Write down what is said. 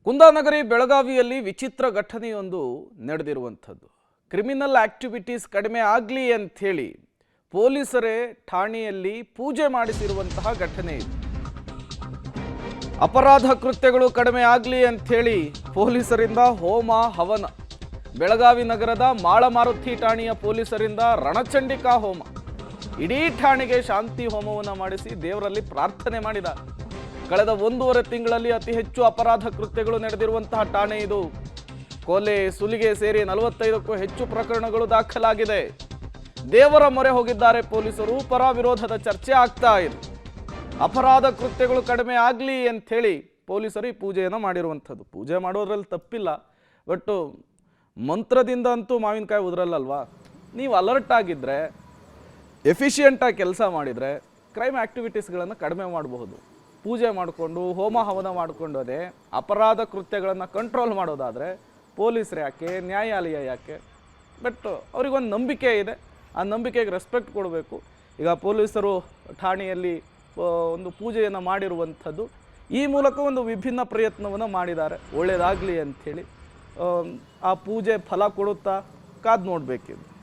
ಕುಂದಾನಗರಿ ಬೆಳಗಾವಿಯಲ್ಲಿ ವಿಚಿತ್ರ ಘಟನೆಯೊಂದು ನಡೆದಿರುವಂಥದ್ದು. Criminal activities ಕಡಿಮೆ ಆಗಲಿ ಅಂಥೇಳಿ ಪೊಲೀಸರೇ ಠಾಣೆಯಲ್ಲಿ ಪೂಜೆ ಮಾಡಿಸಿರುವಂತಹ ಘಟನೆ ಇದು. ಅಪರಾಧ ಕೃತ್ಯಗಳು ಕಡಿಮೆ ಆಗಲಿ ಅಂಥೇಳಿ ಪೊಲೀಸರಿಂದ ಹೋಮ ಹವನ. ಬೆಳಗಾವಿ ನಗರದ ಮಾಳಮಾರುತಿ ಠಾಣೆಯ ಪೊಲೀಸರಿಂದ ರಣಚಂಡಿಕಾ ಹೋಮ. ಇಡೀ ಠಾಣೆಗೆ ಶಾಂತಿ ಹೋಮವನ್ನು ಮಾಡಿಸಿ ದೇವರಲ್ಲಿ ಪ್ರಾರ್ಥನೆ ಮಾಡಿದ್ದಾರೆ. ಕಳೆದ 1.5 ತಿಂಗಳಲ್ಲಿ ಅತಿ ಹೆಚ್ಚು ಅಪರಾಧ ಕೃತ್ಯಗಳು ನಡೆದಿರುವಂತಹ ಠಾಣೆ ಇದು. ಕೊಲೆ ಸುಲಿಗೆ ಸೇರಿ 45ಕ್ಕೂ ಹೆಚ್ಚು ಪ್ರಕರಣಗಳು ದಾಖಲಾಗಿದೆ. ದೇವರ ಮೊರೆ ಹೋಗಿದ್ದಾರೆ ಪೊಲೀಸರು. ಪರ ವಿರೋಧದ ಚರ್ಚೆ ಆಗ್ತಾ ಇದೆ. ಅಪರಾಧ ಕೃತ್ಯಗಳು ಕಡಿಮೆ ಆಗಲಿ ಅಂಥೇಳಿ ಪೊಲೀಸರು ಈ ಪೂಜೆಯನ್ನು ಮಾಡಿರುವಂಥದ್ದು. ಪೂಜೆ ಮಾಡೋದ್ರಲ್ಲಿ ತಪ್ಪಿಲ್ಲ, ಬಟ್ ಮಂತ್ರದಿಂದ ಅಂತೂ ಮಾವಿನಕಾಯಿ ಉದುರಲ್ಲಲ್ವಾ. ನೀವು ಅಲರ್ಟ್ ಆಗಿದ್ದರೆ, ಎಫಿಷಿಯೆಂಟಾಗಿ ಕೆಲಸ ಮಾಡಿದರೆ ಕ್ರೈಮ್ ಆ್ಯಕ್ಟಿವಿಟೀಸ್ಗಳನ್ನು ಕಡಿಮೆ ಮಾಡಬಹುದು. ಪೂಜೆ ಮಾಡಿಕೊಂಡು ಹೋಮ ಹವನ ಮಾಡಿಕೊಂಡೋದೆ ಅಪರಾಧ ಕೃತ್ಯಗಳನ್ನು ಕಂಟ್ರೋಲ್ ಮಾಡೋದಾದರೆ ಪೊಲೀಸರು ಯಾಕೆ, ನ್ಯಾಯಾಲಯ ಯಾಕೆ? ಬಟ್ ಅವ್ರಿಗೊಂದು ನಂಬಿಕೆ ಇದೆ, ಆ ನಂಬಿಕೆಗೆ ರೆಸ್ಪೆಕ್ಟ್ ಕೊಡಬೇಕು. ಈಗ ಪೊಲೀಸರು ಠಾಣೆಯಲ್ಲಿ ಒಂದು ಪೂಜೆಯನ್ನು ಮಾಡಿರುವಂಥದ್ದು, ಈ ಮೂಲಕ ಒಂದು ವಿಭಿನ್ನ ಪ್ರಯತ್ನವನ್ನು ಮಾಡಿದ್ದಾರೆ. ಒಳ್ಳೆಯದಾಗಲಿ ಅಂಥೇಳಿ. ಆ ಪೂಜೆ ಫಲ ಕೊಡುತ್ತಾ ಕಾದು ನೋಡಬೇಕಿದೆ.